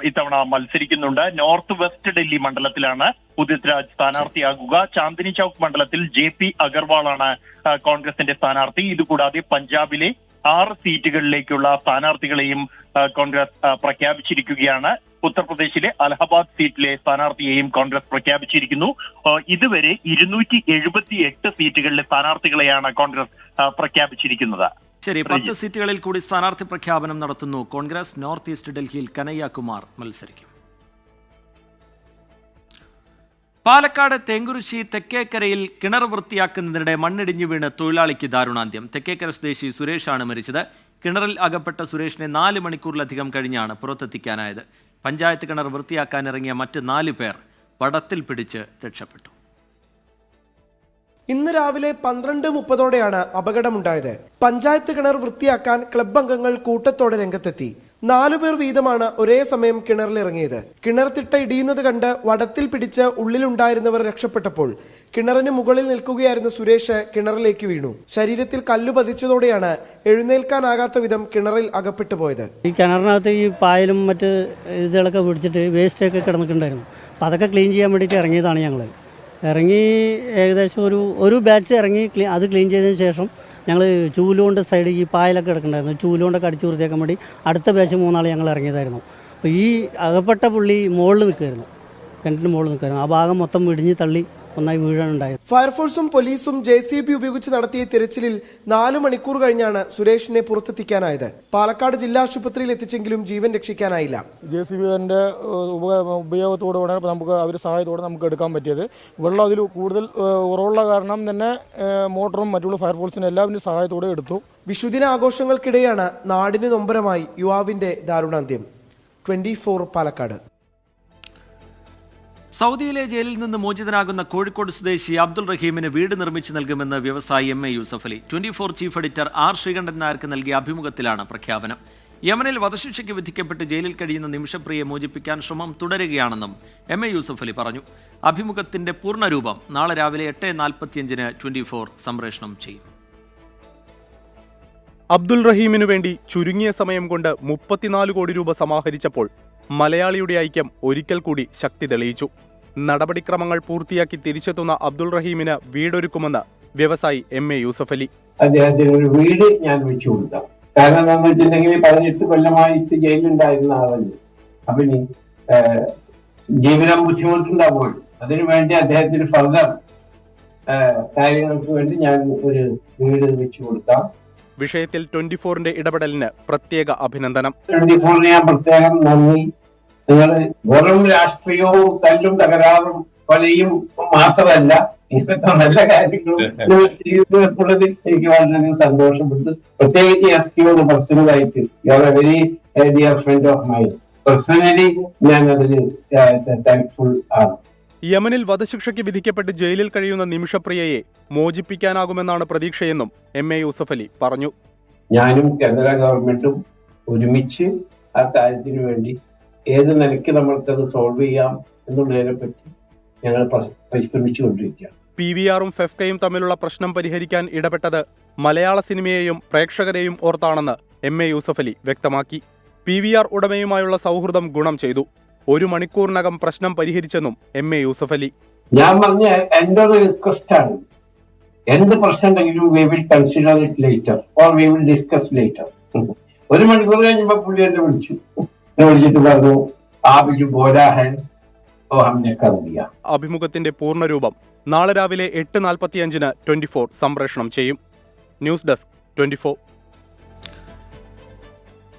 ഇത്തവണ മത്സരിക്കുന്നുണ്ട്. നോർത്ത് വെസ്റ്റ് ഡൽഹി മണ്ഡലത്തിലാണ് ഉദിത് രാജ് സ്ഥാനാർത്ഥിയാകുക. ചാന്ദിനി ചൌക്ക് മണ്ഡലത്തിൽ JP അഗർവാളാണ് കോൺഗ്രസിന്റെ സ്ഥാനാർത്ഥി. ഇതുകൂടാതെ പഞ്ചാബിലെ 6 സീറ്റുകളിലേക്കുള്ള സ്ഥാനാർത്ഥികളെയും കോൺഗ്രസ് പ്രഖ്യാപിച്ചിരിക്കുകയാണ്. ഉത്തർപ്രദേശിലെ അലഹബാദ് സീറ്റിലെ സ്ഥാനാർത്ഥിയെയും കോൺഗ്രസ് പ്രഖ്യാപിച്ചിരിക്കുന്നു. ഇതുവരെ 278 സീറ്റുകളിലെ സ്ഥാനാർത്ഥികളെയാണ് കോൺഗ്രസ് പ്രഖ്യാപിച്ചിരിക്കുന്നത്. ശരി, 10 സീറ്റുകളിൽ കൂടി സ്ഥാനാർത്ഥി പ്രഖ്യാപനം നടത്തുന്നു കോൺഗ്രസ്. നോർത്ത് ഈസ്റ്റ് ഡൽഹിയിൽ കനയ്യകുമാർ മത്സരിക്കും. പാലക്കാട് തേങ്കുറിശ്ശി തെക്കേക്കരയിൽ കിണർ വൃത്തിയാക്കുന്നതിനിടെ മണ്ണിടിഞ്ഞു വീണ് തൊഴിലാളിക്ക് ദാരുണാന്ത്യം. തെക്കേക്കര സ്വദേശി സുരേഷാണ് മരിച്ചത്. കിണറിൽ അകപ്പെട്ട സുരേഷിനെ 4 മണിക്കൂറിലധികം കഴിഞ്ഞാണ് പുറത്തെത്തിക്കാനായത്. പഞ്ചായത്ത് കിണർ വൃത്തിയാക്കാനിറങ്ങിയ മറ്റ് 4 പേർ വടത്തിൽ പിടിച്ച് രക്ഷപ്പെട്ടു. ഇന്ന് രാവിലെ 12:30 അപകടമുണ്ടായത്. പഞ്ചായത്ത് കിണർ വൃത്തിയാക്കാൻ ക്ലബ് അംഗങ്ങൾ കൂട്ടത്തോടെ രംഗത്തെത്തി. 4 പേർ വീതമാണ് ഒരേ സമയം കിണറിലിറങ്ങിയത്. കിണർ തിട്ട ഇടിയുന്നത് കണ്ട് വടത്തിൽ പിടിച്ച് ഉള്ളിലുണ്ടായിരുന്നവർ രക്ഷപ്പെട്ടപ്പോൾ കിണറിന് മുകളിൽ നിൽക്കുകയായിരുന്ന സുരേഷ് കിണറിലേക്ക് വീണു. ശരീരത്തിൽ കല്ല് പതിച്ചതോടെയാണ് എഴുന്നേൽക്കാനാകാത്ത വിധം കിണറിൽ അകപ്പെട്ടു പോയത്. ഈ കിണറിനകത്ത് ഈ പായലും മറ്റ് ഇതുകളൊക്കെ പിടിച്ചിട്ട് വേസ്റ്റൊക്കെ കിടന്നിട്ടുണ്ടായിരുന്നു. അപ്പോൾ അതൊക്കെ ക്ലീൻ ചെയ്യാൻ വേണ്ടിയിട്ട് ഇറങ്ങിയതാണ് ഞങ്ങൾ. ഇറങ്ങി ഏകദേശം ഒരു ബാച്ച് ഇറങ്ങി അത് ക്ലീൻ ചെയ്തതിന് ശേഷം ഞങ്ങൾ ചൂലുകൊണ്ട് സൈഡിൽ ഈ പായലൊക്കെ കിടക്കണ്ടായിരുന്നു. ചൂലുകൊണ്ടൊക്കെ അടിച്ചു വൃത്തിയാക്കാൻ വേണ്ടി അടുത്ത ബാച്ച് 3 ആൾ ഞങ്ങൾ ഇറങ്ങിയതായിരുന്നു. അപ്പോൾ ഈ അകപ്പെട്ട പുള്ളി മുകളിൽ നിൽക്കുമായിരുന്നു, കിണറ്റിന് മുകളിൽ നിൽക്കുമായിരുന്നു. ആ ഭാഗം മൊത്തം ഇടിഞ്ഞ് തള്ളി ഒന്നായി വീഴാനുണ്ടായത്. ഫയർഫോഴ്സും പോലീസും JCB ഉപയോഗിച്ച് നടത്തിയ തിരച്ചിലിൽ 4 മണിക്കൂർ കഴിഞ്ഞാണ് സുരേഷിനെ പുറത്തെത്തിക്കാനായത്. പാലക്കാട് ജില്ലാ ആശുപത്രിയിൽ എത്തിച്ചെങ്കിലും ജീവൻ രക്ഷിക്കാനായില്ല. JCBന്റെ ഉപയോഗത്തോടുകൂടെ നമുക്ക് അവരുടെ സഹായത്തോടെ നമുക്ക് എടുക്കാൻ പറ്റിയത്. വെള്ളം അതിൽ കൂടുതൽ ഉറവുള്ള കാരണം തന്നെ മോട്ടറും മറ്റുള്ള ഫയർഫോഴ്സിനും എല്ലാവരുടെയും സഹായത്തോടെ എടുത്തു. വിഷുദിന ആഘോഷങ്ങൾക്കിടെയാണ് നാടിന് നൊമ്പരമായി യുവാവിന്റെ ദാരുണാന്ത്യം. 24 പാലക്കാട്. സൗദിയിലെ ജയിലിൽ നിന്ന് മോചിതനാകുന്ന കോഴിക്കോട് സ്വദേശി അബ്ദുൾ റഹീമിന് വീട് നിർമ്മിച്ചു നൽകുമെന്ന് വ്യവസായി MA Yusuf Ali. 24 chief editor R Sreekandan നായർക്ക് നൽകിയ അഭിമുഖത്തിലാണ് പ്രഖ്യാപനം. യമനിൽ വധശിക്ഷയ്ക്ക് വിധിക്കപ്പെട്ട് ജയിലിൽ കഴിയുന്ന നിമിഷപ്രിയയെ മോചിപ്പിക്കാൻ ശ്രമം തുടരുകയാണെന്നും MA യൂസഫ് അലി പറഞ്ഞു. അഭിമുഖത്തിന്റെ പൂർണ്ണരൂപം നാളെ രാവിലെ 8:45 24 സംപ്രേഷണം ചെയ്യും. അബ്ദുൾ റഹീമിനു വേണ്ടി ചുരുങ്ങിയ സമയം കൊണ്ട് 34 കോടി രൂപ സമാഹരിച്ചപ്പോൾ മലയാളിയുടെ ഐക്യം ഒരിക്കൽ കൂടി ശക്തി തെളിയിച്ചു. നടപടിക്രമങ്ങൾ പൂർത്തിയാക്കി തിരിച്ചെത്തുന്ന അബ്ദുൾ റഹീമിന് വീടൊരുക്കുമെന്ന് വ്യവസായി MA യൂസഫ് അലി. അദ്ദേഹത്തിന് ഒരു വീട് ഞാൻ വെച്ചു കൊടുക്കാം. കാരണം എന്താണെന്ന് വെച്ചിട്ടുണ്ടെങ്കിൽ 18 കൊല്ലമായിട്ട് ജയിലുണ്ടായിരുന്ന ആളല്ലേ. അപ്പൊ ഇനി ജീവിതം ബുദ്ധിമുട്ടുണ്ടാവുമ്പോൾ അതിനുവേണ്ടി അദ്ദേഹത്തിന് ഫർദർ കാര്യങ്ങൾക്ക് വേണ്ടി ഞാൻ ഒരു വീട് വെച്ചു കൊടുക്കാം. വിഷയത്തിൽ 24ന്റെ ഇടപെടലിന് പ്രത്യേക അഭിനന്ദനം. 24 ഞാൻ പ്രത്യേകം നന്ദി. നിങ്ങൾ വെറും രാഷ്ട്രീയവും തല്ലും തകരാറും കൊലയും മാത്രമല്ല ഇങ്ങനത്തെ നല്ല കാര്യങ്ങളും ചെയ്തു എന്നുള്ളതിൽ എനിക്ക് വളരെയധികം സന്തോഷമുണ്ട്. പ്രത്യേകിച്ച് SQയോട് പേഴ്സണലായിട്ട് you are A very dear friend of mine. Personally ഞാൻ അതിൽ താങ്ക്ഫുൾ ആണ്. യമനിൽ വധശിക്ഷയ്ക്ക് വിധിക്കപ്പെട്ട് ജയിലിൽ കഴിയുന്ന നിമിഷപ്രിയയെ മോചിപ്പിക്കാനാകുമെന്നാണ് പ്രതീക്ഷയെന്നും MA യൂസഫ് അലി പറഞ്ഞു. ഞാനും കേന്ദ്ര ഗവൺമെന്റും ഒരുമിച്ച് ആ കാര്യത്തിന് വേണ്ടി ഏത് നിലയ്ക്ക് നമ്മൾക്കത് സോൾവ് ചെയ്യാം എന്നുള്ളതിനെ പറ്റി ഞങ്ങൾ പരിശ്രമിച്ചുകൊണ്ടിരിക്കുകയാണ്. PVRും ഫെഫ്കയും തമ്മിലുള്ള പ്രശ്നം പരിഹരിക്കാൻ ഇടപെട്ടത് മലയാള സിനിമയെയും പ്രേക്ഷകരെയും ഓർത്താണെന്ന് MA യൂസഫ് അലി വ്യക്തമാക്കി. PVR ഉടമയുമായുള്ള സൗഹൃദം ഗുണം ചെയ്തു. 1 മണിക്കൂറിനകം പ്രശ്നം പരിഹരിച്ചെന്നും MA യൂസഫ് അലി. ഞാൻ പറഞ്ഞ എന്റെ ഒരു റിക്വസ്റ്റ് ആണ്, എന്ത് പ്രശ്നം ഉണ്ടെങ്കിലും we will consider it later or we will discuss later. 1 മണിക്കൂർ കഴിഞ്ഞപ്പോ പുള്ളി എന്നെ വിളിച്ചിട്ട് പറഞ്ഞു ആപിച്ചു ബോലാ ഹൈ ഓ ഹംനെ കർ ദിയാ. അഭിമുഖത്തിന്റെ പൂർണ്ണരൂപം നാളെ രാവിലെ 8:45 24 സംപ്രേഷണം ചെയ്യും. News desk 24.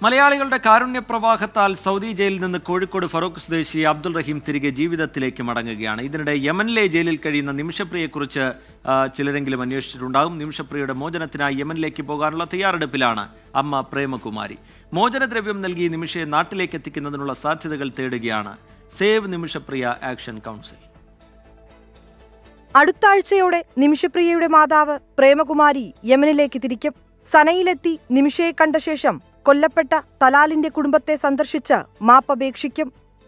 മലയാളികളുടെ കാരുണ്യപ്രവാഹത്താൽ സൗദി ജയിലിൽ നിന്ന് കോഴിക്കോട് ഫറൂഖ് സ്വദേശി അബ്ദുൾ റഹീം തിരികെ ജീവിതത്തിലേക്ക് മടങ്ങുകയാണ്. ഇതിനിടെ യമനിലെ ജയിലിൽ കഴിയുന്ന നിമിഷപ്രിയയെക്കുറിച്ച് ചിലരെങ്കിലും അന്വേഷിച്ചിട്ടുണ്ടാകും. നിമിഷപ്രിയയുടെ മോചനത്തിനായി യമനിലേക്ക് പോകാനുള്ള തയ്യാറെടുപ്പിലാണ് അമ്മ പ്രേമകുമാരി. മോചനദ്രവ്യം നൽകി നിമിഷയെ നാട്ടിലേക്ക് എത്തിക്കുന്നതിനുള്ള സാധ്യതകൾ തേടുകയാണ് സേവ് നിമിഷപ്രിയ ആക്ഷൻ കൗൺസിൽ. അടുത്ത ആഴ്ചയോടെ നിമിഷപ്രിയയുടെ മാതാവ് പ്രേമകുമാരി യമനിലേക്ക് തിരിക്കും. സനയിലെത്തി നിമിഷയെ കണ്ട ശേഷം കൊല്ലപ്പെട്ട തലാലിന്റെ കുടുംബത്തെ സന്ദർശിച്ച് മാപ്പപേക്ഷിക്കും.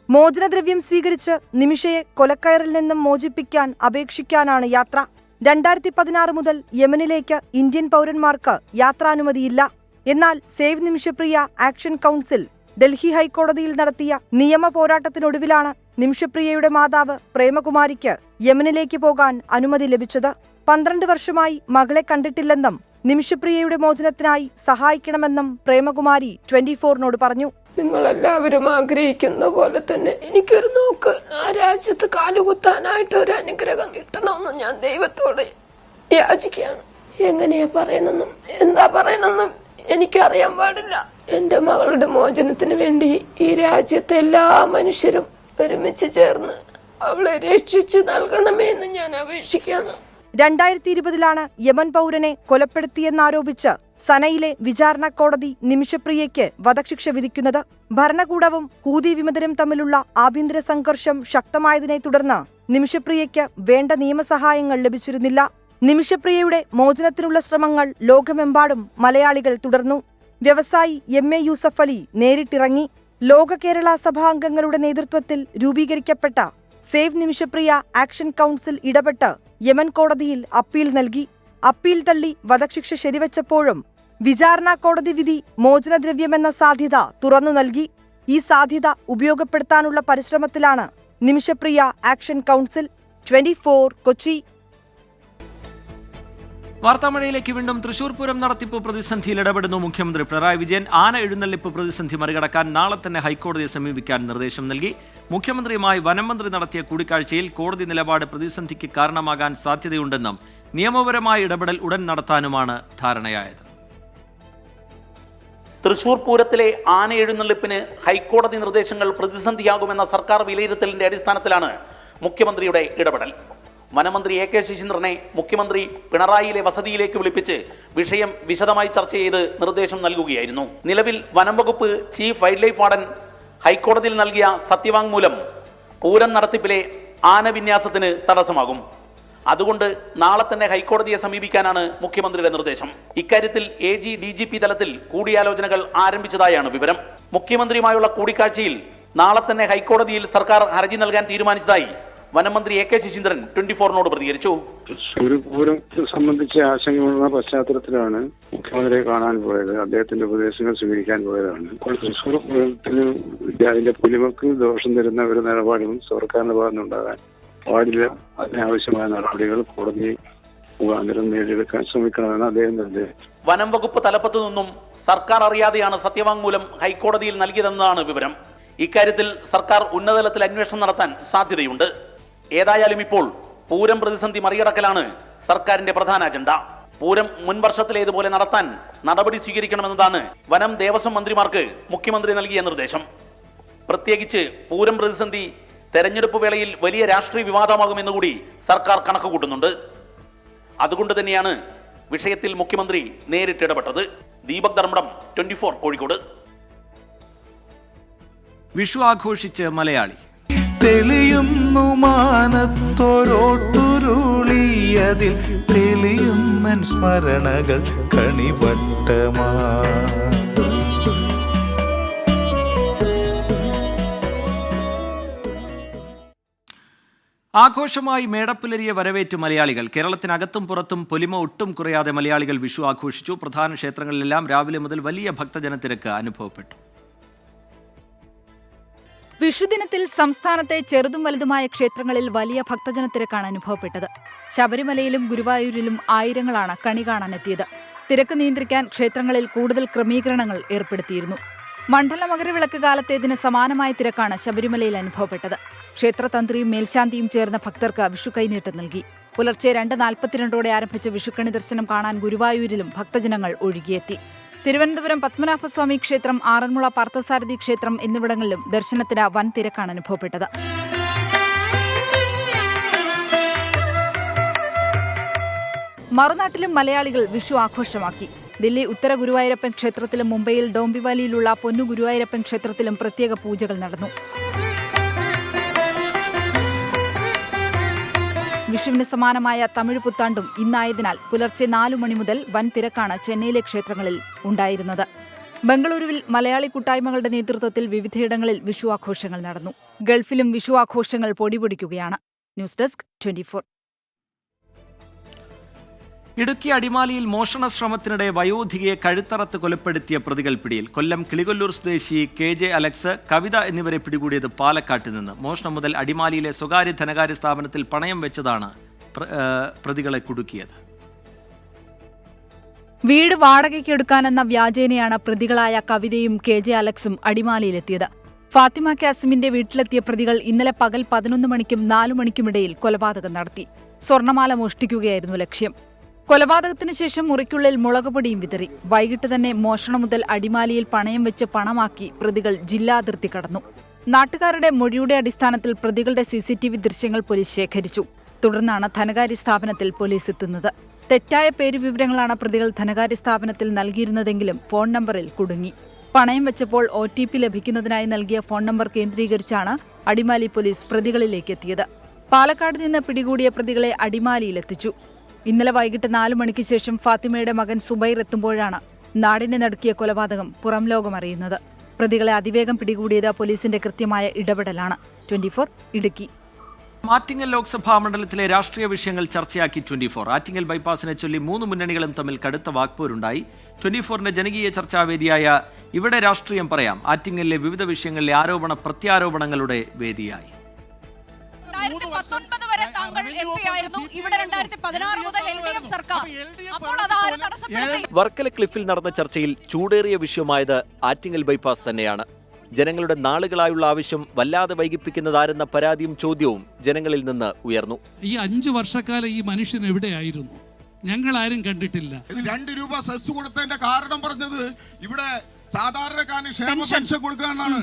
മോചനദ്രവ്യം സ്വീകരിച്ച് നിമിഷയെ കൊലക്കയറിൽ നിന്നും മോചിപ്പിക്കാൻ അപേക്ഷിക്കാനാണ് യാത്ര. 2016 മുതൽ യമനിലേക്ക് ഇന്ത്യൻ പൗരന്മാർക്ക് യാത്രാനുമതിയില്ല. എന്നാൽ save Nimisha Priya action council Delhi ഹൈക്കോടതിയിൽ നടത്തിയ നിയമ പോരാട്ടത്തിനൊടുവിലാണ് നിമിഷപ്രിയയുടെ മാതാവ് പ്രേമകുമാരിക്ക് യമനിലേക്ക് പോകാൻ അനുമതി ലഭിച്ചത്. 12 വർഷമായി മകളെ കണ്ടിട്ടില്ലെന്നും നിമിഷപ്രിയയുടെ മോചനത്തിനായി സഹായിക്കണമെന്നും പ്രേമകുമാരി 24-നോട് പറഞ്ഞു. നിങ്ങളെല്ലാവരും ആഗ്രഹിക്കുന്ന പോലെ തന്നെ എനിക്കൊരു നോക്ക് ആ രാജ്യത്ത് കാലുകുത്താനായിട്ട് ഒരു അനുഗ്രഹം കിട്ടണമെന്ന് ഞാൻ ദൈവത്തോട് യാചിക്കുകയാണ്. എങ്ങനെയാ പറയണമെന്നും എന്താ പറയണമെന്നും എനിക്കറിയാൻ പാടില്ല. എന്റെ മകളുടെ മോചനത്തിന് വേണ്ടി ഈ രാജ്യത്തെ എല്ലാ മനുഷ്യരും ഒരുമിച്ച് ചേർന്ന് അവളെ രക്ഷിച്ചു നൽകണമേ എന്ന് ഞാൻ അപേക്ഷിക്കുകയാണ്. 2020-ലാണ് യമൻ പൗരനെ കൊലപ്പെടുത്തിയെന്നാരോപിച്ച് സനയിലെ വിചാരണ കോടതി നിമിഷപ്രിയയ്ക്ക് വധശിക്ഷ വിധിക്കുന്നത്. ഭരണകൂടവും ഹൂതി വിമതരും തമ്മിലുള്ള ആഭ്യന്തര സംഘർഷം ശക്തമായതിനെ തുടർന്ന് നിമിഷപ്രിയയ്ക്ക് വേണ്ട നിയമസഹായങ്ങൾ ലഭിച്ചിരുന്നില്ല. നിമിഷപ്രിയയുടെ മോചനത്തിനുള്ള ശ്രമങ്ങൾ ലോകമെമ്പാടും മലയാളികൾ തുടർന്നു. വ്യവസായി MA യൂസഫ് അലി നേരിട്ടിറങ്ങി. ലോക കേരള സഭാ അംഗങ്ങളുടെ നേതൃത്വത്തിൽ രൂപീകരിക്കപ്പെട്ട സേവ് നിമിഷപ്രിയ ആക്ഷൻ കൗൺസിൽ ഇടപെട്ട് യമൻ കോടതിയിൽ അപ്പീൽ നൽകി. അപ്പീൽ തള്ളി വധശിക്ഷ ശരിവച്ചപ്പോഴും വിചാരണ കോടതി വിധി മോചനദ്രവ്യമെന്ന സാധ്യത തുറന്നു നൽകി. ഈ സാധ്യത ഉപയോഗപ്പെടുത്താനുള്ള പരിശ്രമത്തിലാണ് നിമിഷപ്രിയ ആക്ഷൻ കൗൺസിൽ. 24 കൊച്ചി. വാർത്താമഴയിലേക്ക് വീണ്ടും. തൃശൂർ പൂരം നടത്തിപ്പ് പ്രതിസന്ധിയിൽ ഇടപെടുന്നു മുഖ്യമന്ത്രി പിണറായി വിജയൻ. ആന എഴുന്നള്ളിപ്പ് പ്രതിസന്ധി മറികടക്കാൻ നാളെ തന്നെ ഹൈക്കോടതിയെ സമീപിക്കാൻ നിർദ്ദേശം നൽകി. മുഖ്യമന്ത്രിയുമായി വനംമന്ത്രി നടത്തിയ കൂടിക്കാഴ്ചയിൽ കോടതി നിലപാട് പ്രതിസന്ധിക്ക് കാരണമാകാൻ സാധ്യതയുണ്ടെന്നും നിയമപരമായ ഇടപെടൽ ഉടൻ നടത്താനുമാണ് ധാരണയായത്. തൃശൂർ പൂരത്തിലെ ആന എഴുന്നള്ളിപ്പിന് ഹൈക്കോടതി നിർദ്ദേശങ്ങൾ പ്രതിസന്ധിയാകുമെന്ന സർക്കാർ വിലയിരുത്തലിന്റെ അടിസ്ഥാനത്തിലാണ് മുഖ്യമന്ത്രിയുടെ ഇടപെടൽ. വനമന്ത്രി AK ശശീന്ദ്രനെ മുഖ്യമന്ത്രി പിണറായിയിലെ വസതിയിലേക്ക് വിളിപ്പിച്ച് വിഷയം വിശദമായി ചർച്ച ചെയ്ത് നിർദ്ദേശം നൽകുകയായിരുന്നു. നിലവിൽ വനം വകുപ്പ് ചീഫ് വൈൽഡ് ലൈഫ് വാർഡൻ ഹൈക്കോടതിയിൽ നൽകിയ സത്യവാങ്മൂലം പൂരം നടത്തിപ്പിലെ ആനവിന്യാസത്തിന് തടസ്സമാകും. അതുകൊണ്ട് നാളെ തന്നെ ഹൈക്കോടതിയെ സമീപിക്കാനാണ് മുഖ്യമന്ത്രിയുടെ നിർദ്ദേശം. ഇക്കാര്യത്തിൽ AG DGP തലത്തിൽ കൂടിയാലോചനകൾ ആരംഭിച്ചതായാണ് വിവരം. മുഖ്യമന്ത്രിയുമായുള്ള കൂടിക്കാഴ്ചയിൽ നാളെ തന്നെ ഹൈക്കോടതിയിൽ സർക്കാർ ഹർജി നൽകാൻ തീരുമാനിച്ചതായി വനമന്ത്രി AK ശശീന്ദ്രൻ 24-നോട് പ്രതികരിച്ചു. തൃശ്ശൂർ പൂരം സംബന്ധിച്ച ആശങ്കയുള്ള പശ്ചാത്തലത്തിലാണ് മുഖ്യമന്ത്രിയെ കാണാൻ പോയത്. അദ്ദേഹത്തിന്റെ ഉപദേശങ്ങൾ സ്വീകരിക്കാൻ പോയതാണ്. അപ്പോൾ തൃശ്ശൂർ പൂരത്തിന് അതിന്റെ പുലിമക്ക് ദോഷം തരുന്ന ഒരു നിലപാടും സർക്കാരിന്റെ ഭാഗത്തുനിന്നുണ്ടാകാൻ പാടില്ല. അതിനാവശ്യമായ നടപടികൾ കോടതി മുഖാന്തരം നേടിയെടുക്കാൻ ശ്രമിക്കണമെന്ന് അദ്ദേഹം നിർദ്ദേശിച്ചു. വനം വകുപ്പ് തലപ്പത്തു നിന്നും സർക്കാർ അറിയാതെയാണ് സത്യവാങ്മൂലം ഹൈക്കോടതിയിൽ നൽകിയതെന്നാണ് വിവരം. ഇക്കാര്യത്തിൽ സർക്കാർ ഉന്നതതലത്തിൽ അന്വേഷണം നടത്താൻ സാധ്യതയുണ്ട്. ഏതായാലും ഇപ്പോൾ പൂരം പ്രതിസന്ധി മറികടക്കലാണ് സർക്കാരിന്റെ പ്രധാന അജണ്ട. പൂരം മുൻ വർഷത്തിലേതുപോലെ നടത്താൻ നടപടി സ്വീകരിക്കണമെന്നതാണ് വനം ദേവസ്വം മന്ത്രിമാർക്ക് മുഖ്യമന്ത്രി നൽകിയ നിർദ്ദേശം. പ്രത്യേകിച്ച് പൂരം പ്രതിസന്ധി തെരഞ്ഞെടുപ്പ് വേളയിൽ വലിയ രാഷ്ട്രീയ വിവാദമാകുമെന്നുകൂടി സർക്കാർ കണക്ക് കൂട്ടുന്നുണ്ട്. അതുകൊണ്ട് തന്നെയാണ് വിഷയത്തിൽ മുഖ്യമന്ത്രി നേരിട്ട് ഇടപെട്ടത്. ദീപക് ധർമ്മടം, 24 കോഴിക്കോട്. വിഷു ആഘോഷിച്ച് മലയാളി. തെളിയുന്നു മാനത്തോരോട്ടുരുളിയതിൽ തെളിയുന്ന സ്മരണകൾ കണിവട്ടമാ. ആഘോഷമായി മേടപ്പുലരിയെ വരവേറ്റ് മലയാളികൾ. കേരളത്തിനകത്തും പുറത്തും പൊലിമ ഒട്ടും കുറയാതെ മലയാളികൾ വിഷു ആഘോഷിച്ചു. പ്രധാന ക്ഷേത്രങ്ങളിലെല്ലാം രാവിലെ മുതൽ വലിയ ഭക്തജനത്തിരക്ക് അനുഭവപ്പെട്ടു. വിഷുദിനത്തിൽ സംസ്ഥാനത്തെ ചെറുതും വലുതുമായ ക്ഷേത്രങ്ങളിൽ വലിയ ഭക്തജനത്തിരക്കാണ് അനുഭവപ്പെട്ടത്. ശബരിമലയിലും ഗുരുവായൂരിലും ആയിരങ്ങളാണ് കണി കാണാനെത്തിയത്. തിരക്ക് നിയന്ത്രിക്കാൻ ക്ഷേത്രങ്ങളിൽ കൂടുതൽ ക്രമീകരണങ്ങൾ ഏർപ്പെടുത്തിയിരുന്നു. മണ്ഡല മകരവിളക്ക് കാലത്തേതിന് സമാനമായ തിരക്കാണ് ശബരിമലയിൽ അനുഭവപ്പെട്ടത്. ക്ഷേത്രതന്ത്രിയും മേൽശാന്തിയും ചേർന്ന ഭക്തർക്ക് വിഷു കൈനീട്ടം നൽകി. പുലർച്ചെ 2:42 ആരംഭിച്ച വിഷുക്കണി ദർശനം കാണാൻ ഗുരുവായൂരിലും ഭക്തജനങ്ങൾ ഒഴുകിയെത്തി. തിരുവനന്തപുരം പത്മനാഭസ്വാമി ക്ഷേത്രം, ആറന്മുള പാർത്ഥസാരഥി ക്ഷേത്രം എന്നിവിടങ്ങളിലും ദർശനത്തിന് വൻ തിരക്കാണ് അനുഭവപ്പെട്ടത്. മറുനാട്ടിലും മലയാളികൾ വിഷു ആഘോഷമാക്കി. ദില്ലി ഉത്തര ഗുരുവായൂരപ്പൻ ക്ഷേത്രത്തിലും മുംബൈയിൽ ഡോംബിവാലിയിലുള്ള പൊന്നു ഗുരുവായൂരപ്പൻ ക്ഷേത്രത്തിലും പ്രത്യേക പൂജകൾ നടന്നു. വിഷുവിന് സമാനമായ തമിഴ് പുത്താണ്ടും ഇന്നായതിനാൽ പുലർച്ചെ 4 മണി മുതൽ വൻ തിരക്കാണ് ചെന്നൈയിലെ ക്ഷേത്രങ്ങളിൽ ഉണ്ടായിരുന്നത്. ബംഗളൂരുവിൽ മലയാളി കൂട്ടായ്മകളുടെ നേതൃത്വത്തിൽ വിവിധയിടങ്ങളിൽ വിഷു ആഘോഷങ്ങൾ നടന്നു. ഗൾഫിലും വിഷു ആഘോഷങ്ങൾ പൊടിപൊടിക്കുകയാണ്. News desk 24. ഇടുക്കി അടിമാലിയിൽ മോഷണ ശ്രമത്തിനിടെ വയോധികയെ കഴുത്തറത്ത് കൊലപ്പെടുത്തിയ പ്രതികൾ പിടിയിൽ. കൊല്ലം കിളികൊല്ലൂർ സ്വദേശി KJ അലക്സ്, കവിത എന്നിവരെ പിടികൂടിയത് പാലക്കാട്ട് നിന്ന്. മോഷണം മുതൽ അടിമാലിയിലെ സ്വകാര്യ ധനകാര്യ സ്ഥാപനത്തിൽ പണയം വെച്ചതാണ് പ്രതികളെ കുടുക്കിയത്. വീട് വാടകയ്ക്ക് എടുക്കാനെന്ന വ്യാജേനയാണ് പ്രതികളായ കവിതയും KJ അലക്സും അടിമാലിയിലെത്തിയത്. ഫാത്തിമ കാസിമിന്റെ വീട്ടിലെത്തിയ പ്രതികൾ ഇന്നലെ പകൽ 11 മണിക്കും 4 മണിക്കുമിടയിൽ കൊലപാതകം നടത്തി. സ്വർണമാല മോഷ്ടിക്കുകയായിരുന്നു ലക്ഷ്യം. കൊലപാതകത്തിന് ശേഷം മുറിക്കുള്ളിൽ മുളകുപൊടിയും വിതറി. വൈകിട്ട് തന്നെ മോഷണം മുതൽ അടിമാലിയിൽ പണയം വെച്ച് പണമാക്കി പ്രതികൾ ജില്ലാ അതിർത്തി കടന്നു. നാട്ടുകാരുടെ മൊഴിയുടെ അടിസ്ഥാനത്തിൽ പ്രതികളുടെ CCTV ദൃശ്യങ്ങൾ പോലീസ് ശേഖരിച്ചു. തുടർന്നാണ് ധനകാര്യ സ്ഥാപനത്തിൽ പോലീസ് എത്തുന്നത്. തെറ്റായ പേരുവിവരങ്ങളാണ് പ്രതികൾ ധനകാര്യ സ്ഥാപനത്തിൽ നൽകിയിരുന്നതെങ്കിലും ഫോൺ നമ്പറിൽ കുടുങ്ങി. പണയം വെച്ചപ്പോൾ OTP ലഭിക്കുന്നതിനായി നൽകിയ ഫോൺ നമ്പർ കേന്ദ്രീകരിച്ചാണ് അടിമാലി പോലീസ് പ്രതികളിലേക്ക് എത്തിയത്. പാലക്കാട് നിന്ന് പിടികൂടിയ പ്രതികളെ അടിമാലിയിലെത്തിച്ചു. ഇന്നലെ വൈകിട്ട് 4 മണിക്ക് ശേഷം ഫാത്തിമയുടെ മകൻ സുബൈർ എത്തുമ്പോഴാണ് നാടിനെ നടുക്കിയ കൊലപാതകം പുറം ലോകം അറിയുന്നത്. പ്രതികളെ അതിവേഗം പിടികൂടിയത് പോലീസിന്റെ കൃത്യമായ ഇടപെടലാണ്. 24 ഇടുക്കി. ആറ്റിങ്ങൽ ലോക്സഭാ മണ്ഡലത്തിലെ രാഷ്ട്രീയ വിഷയങ്ങൾ ചർച്ചയാക്കി 24. ആറ്റിങ്ങൽ ബൈപ്പാസിനെ ചൊല്ലി 3 മുന്നണികളും തമ്മിൽ കടുത്ത വാക്പോരുണ്ടായി. 24ന്റെ ജനകീയ ചർച്ചാവേദിയായ ഇവിടെ രാഷ്ട്രീയം പറയാം ആറ്റിങ്ങലിലെ വിവിധ വിഷയങ്ങളിലെ ആരോപണ പ്രത്യാരോപണങ്ങളുടെ വേദിയായി. 2019 വരെ താങ്കൾ MP ആയിരുന്നു. ഇവിടെ 2016 മുതൽ LDF സർക്കാർ. അപ്പോൾ അതാര് തടസ്സപ്പെടുത്തി? വർക്കല ക്ലിഫിൽ നടന്ന ചർച്ചയിൽ ചൂടേറിയ വിഷയമായത് ആറ്റിങ്ങൽ ബൈപ്പാസ് തന്നെയാണ്. ജനങ്ങളുടെ നാളുകളായുള്ള ആവശ്യം വല്ലാതെ വൈകിപ്പിക്കുന്നതാരെന്ന പരാതിയും ചോദ്യവും ജനങ്ങളിൽ നിന്ന് ഉയർന്നു. ഈ 5 വർഷക്കാലം ഈ മനുഷ്യൻ എവിടെയായിരുന്നു? ഞങ്ങൾ ആരും കണ്ടിട്ടില്ല. 2 രൂപ സെസ് കൊടുത്തതിന്റെ കാരണം പറഞ്ഞത് ഇവിടെ സാധാരണക്കാരന് ക്ഷേമ പെൻഷൻ കൊടുക്കാനാണ്.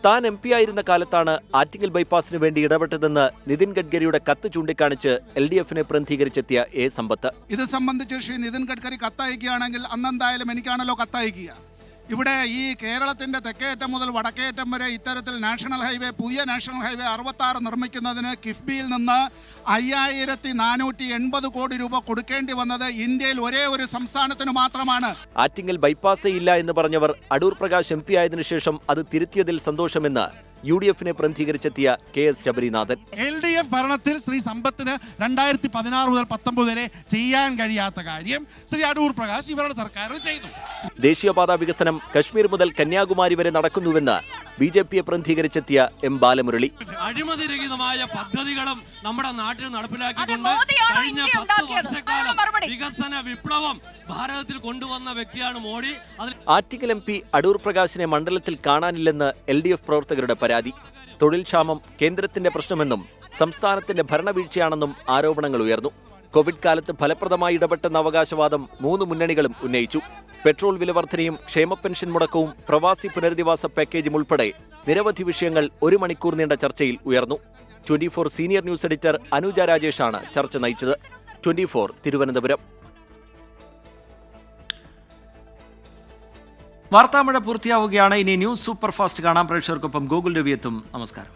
താൻ MP ആയിരുന്ന കാലത്താണ് ആറ്റിങ്ങൽ ബൈപ്പാസിന് വേണ്ടി ഇടപെട്ടതെന്ന് നിതിൻ ഗഡ്കരിയുടെ കത്ത് ചൂണ്ടിക്കാണിച്ച് LDFനെ പ്രതിനിധീകരിച്ചെത്തിയ A സമ്പത്ത്. ഇത് സംബന്ധിച്ച് ശ്രീ നിതിൻ ഗഡ്കരി കത്തയക്കുകയാണെങ്കിൽ അന്നെന്തായാലും എനിക്കാണല്ലോ കത്തയക്കുക. ഇവിടെ ഈ കേരളത്തിന്റെ തെക്കേറ്റം മുതൽ വടക്കേറ്റം വരെ ഇത്തരത്തിൽ പുതിയ നാഷണൽ ഹൈവേ 66 നിർമ്മിക്കുന്നതിന് കിഫ്ബിയിൽ നിന്ന് 5480 കോടി രൂപ കൊടുക്കേണ്ടി വന്നത് ഇന്ത്യയിൽ ഒരേ ഒരു സംസ്ഥാനത്തിന് മാത്രമാണ്. ആറ്റിങ്ങൽ ബൈപ്പാസേ ഇല്ല എന്ന് പറഞ്ഞവർ അടൂർ പ്രകാശ് MP ആയതിനു ശേഷം അത് തിരുത്തിയതിൽ സന്തോഷമെന്ന് UDFനെ പ്രതിനിധീകരിച്ചെത്തിയ KS ശബരിനാഥൻ. LDF ഭരണത്തിൽ ശ്രീ സമ്പത്തിന് 2016 മുതൽ 19 വരെ ചെയ്യാൻ കഴിയാത്ത കാര്യം ശ്രീ അടൂർ പ്രകാശ് ഇവരുടെ സർക്കാർ ചെയ്തു. ദേശീയപാത വികസനം കശ്മീർ മുതൽ കന്യാകുമാരി വരെ നടക്കുന്നുവെന്ന് BJPയെ പ്രതിനിധീകരിച്ചെത്തിയ M ബാലമുരളി. അഴിമതിരഹിതമായ പദ്ധതികളും നമ്മുടെ നാട്ടിൽ നടപ്പിലാക്കിക്കൊണ്ട് വികസന വിപ്ലവം ഭാരതത്തിൽ കൊണ്ടുവന്ന വ്യക്തിയാണ് മോഡി. ആറ്റിങ്ങൽ MP അടൂർ പ്രകാശിനെ മണ്ഡലത്തിൽ കാണാനില്ലെന്ന് LDF പ്രവർത്തകരുടെ പരാതി. തൊഴിൽ ക്ഷാമം കേന്ദ്രത്തിന്റെ പ്രശ്നമെന്നും സംസ്ഥാനത്തിന്റെ ഭരണവീഴ്ചയാണെന്നും ആരോപണങ്ങൾ ഉയർന്നു. കോവിഡ് കാലത്ത് ഫലപ്രദമായി ഇടപെട്ടെന്ന അവകാശവാദം 3 മുന്നണികളും ഉന്നയിച്ചു. പെട്രോൾ വില വർധനയും ക്ഷേമ പെൻഷൻ മുടക്കവും പ്രവാസി പുനരധിവാസ പാക്കേജും ഉൾപ്പെടെ നിരവധി വിഷയങ്ങൾ 1 മണിക്കൂർ നീണ്ട ചർച്ചയിൽ ഉയർന്നു. 24 സീനിയർ ന്യൂസ് എഡിറ്റർ അനുജ രാജേഷാണ് ചർച്ച നയിച്ചത്. 24 തിരുവനന്തപുരം. വാർത്താമഴ പൂർത്തിയാവുകയാണ്. ഇനി ന്യൂസ് സൂപ്പർ ഫാസ്റ്റ് കാണാം. പ്രേക്ഷകർക്കൊപ്പം ഗോകുൽ രവി എത്തും. നമസ്കാരം.